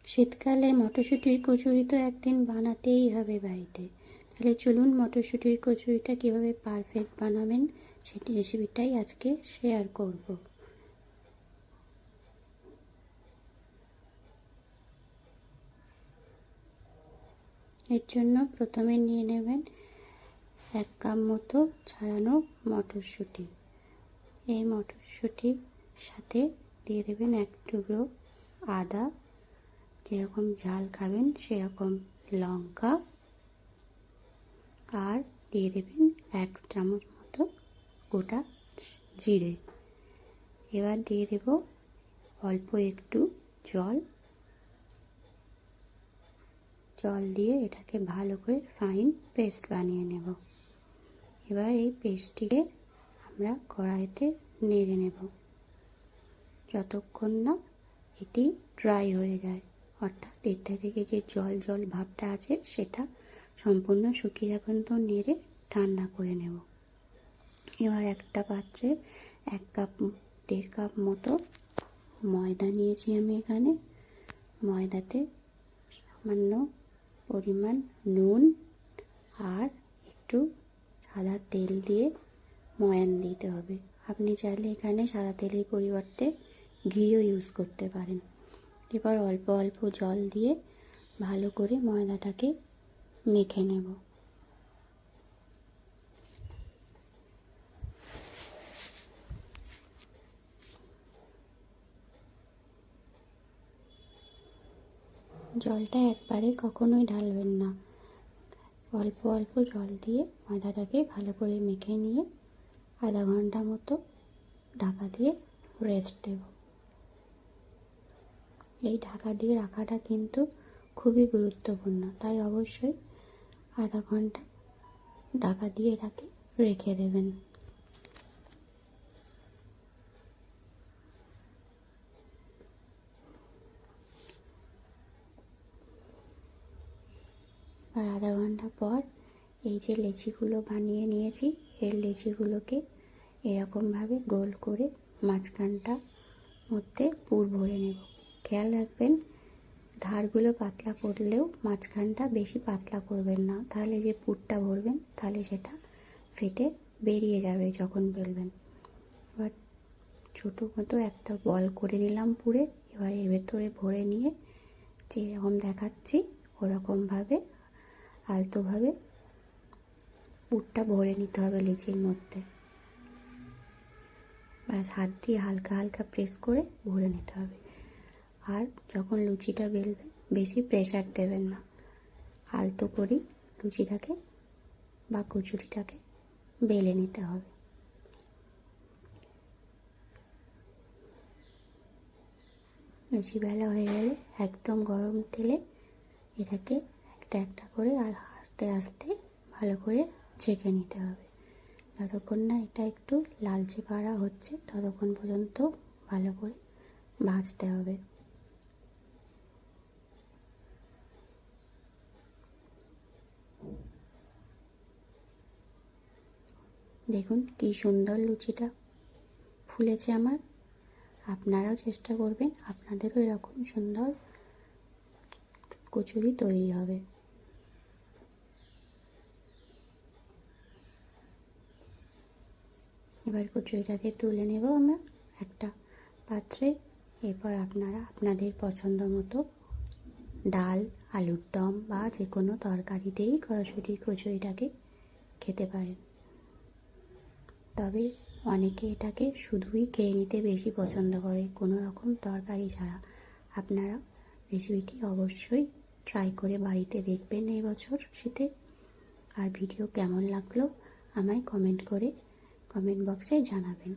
শীতকালে মটরশুঁটির কচুরি তো একদিন বানাতেই হবে বাড়িতে। তাহলে চলুন মটরশুঁটির কচুরিটা কীভাবে পারফেক্ট বানাবেন সেটি রেসিপিটাই আজকে শেয়ার করব। এর জন্য প্রথমে নিয়ে নেবেন 1 কাপ মতো ছাড়ানো মটরশুঁটি। এই মটরশুঁটির সাথে দিয়ে দেবেন 1 টুকরো আদা, যেরকম ঝাল খাবেন সেরকম লঙ্কা, আর দিয়ে দেবেন 1 চামচ মতো গোটা জিরে। এবার দিয়ে দেব অল্প একটু জল দিয়ে এটাকে ভালো করে ফাইন পেস্ট বানিয়ে নেব। এবার এই পেস্টটিকে আমরা কড়াইতে নেড়ে নেব যতক্ষণ না এটি ড্রাই হয়ে যায়, অর্থাৎ এর থেকে যে জল ভাবটা আছে সেটা সম্পূর্ণ শুকিয়ে যাওয়া পর্যন্ত নেড়ে ঠান্ডা করে নেব। এবার একটা পাত্রে 1.5 কাপ মতো ময়দা নিয়েছি আমি এখানে। ময়দাতে সামান্য পরিমাণ নুন আর একটু সাদা তেল দিয়ে ময়ান দিতে হবে। আপনি চাইলে এখানে সাদা তেলের পরিবর্তে ঘিও ইউজ করতে পারেন। এবার অল্প অল্প জল দিয়ে ভালো করে ময়দাটাকে মেখে নেব। জলটা একবারে কখনোই ঢালবেন না, অল্প অল্প জল দিয়ে ময়দাটাকে ভালো করে মেখে নিয়ে আধা ঘন্টা মতো ঢাকা দিয়ে রেস্ট দেব। এই ঢাকা দিয়ে রাখাটা কিন্তু খুবই গুরুত্বপূর্ণ, তাই অবশ্যই আধা ঘন্টা ঢাকা দিয়ে এটাকে রেখে দেবেন। আর আধা ঘন্টা পর এই যে লেচিগুলো বানিয়ে নিয়েছি, এই লেচিগুলোকে এরকমভাবে গোল করে মাঝখানটা মধ্যে পুর ভরে নেব। খেয়াল রাখবেন ধারগুলো পাতলা করলেও মাঝখানটা বেশি পাতলা করবেন না, তাহলে যে পুরটা ভরবেন তাহলে সেটা ফেটে বেরিয়ে যাবে যখন বেলবেন। এবার ছোটো মতো একটা বল করে নিলাম পুরে। এবার এর ভেতরে ভরে নিয়ে যেরকম দেখাচ্ছি ওরকমভাবে আলতোভাবে পুরটা ভরে নিতে হবে লিচির মধ্যে। ব্যাস হাত দিয়ে হালকা হালকা প্রেস করে ভরে নিতে হবে। আর যখন লুচিটা বেলবেন বেশি প্রেসার দেবেন না, আলতো করেই লুচিটাকে বা কচুরিটাকে বেলে নিতে হবে। লুচি বেলা হয়ে গেলে একদম গরম তেলে এটাকে একটা একটা করে আর আস্তে আস্তে ভালো করে ছেঁকে নিতে হবে। যতক্ষণ না এটা একটু লালচে পাড়া হচ্ছে ততক্ষণ পর্যন্ত ভালো করে ভাজতে হবে। দেখুন কি সুন্দর লুচিটা ফুলেছে আমার। আপনারাও চেষ্টা করবেন, আপনাদেরও এরকম সুন্দর কচুরি তৈরি হবে। এবার কচুরিটাকে তুলে নেব আমরা একটা পাত্রে। এরপর আপনারা আপনাদের পছন্দ মতো ডাল, আলুর দম বা যে কোনো তরকারি দিয়েই সরাসরি কচুরিটাকে খেতে পারেন। তবে অনেকে এটাকে শুধুই খেয়ে নিতে বেশি পছন্দ করে, কোনো রকম তরকারি ছাড়া। আপনারা রেসিপিটি অবশ্যই ট্রাই করে বাড়িতে দেখবেন এই বছর শীতে। আর ভিডিও কেমন লাগলো আমায় কমেন্ট বক্সে জানাবেন।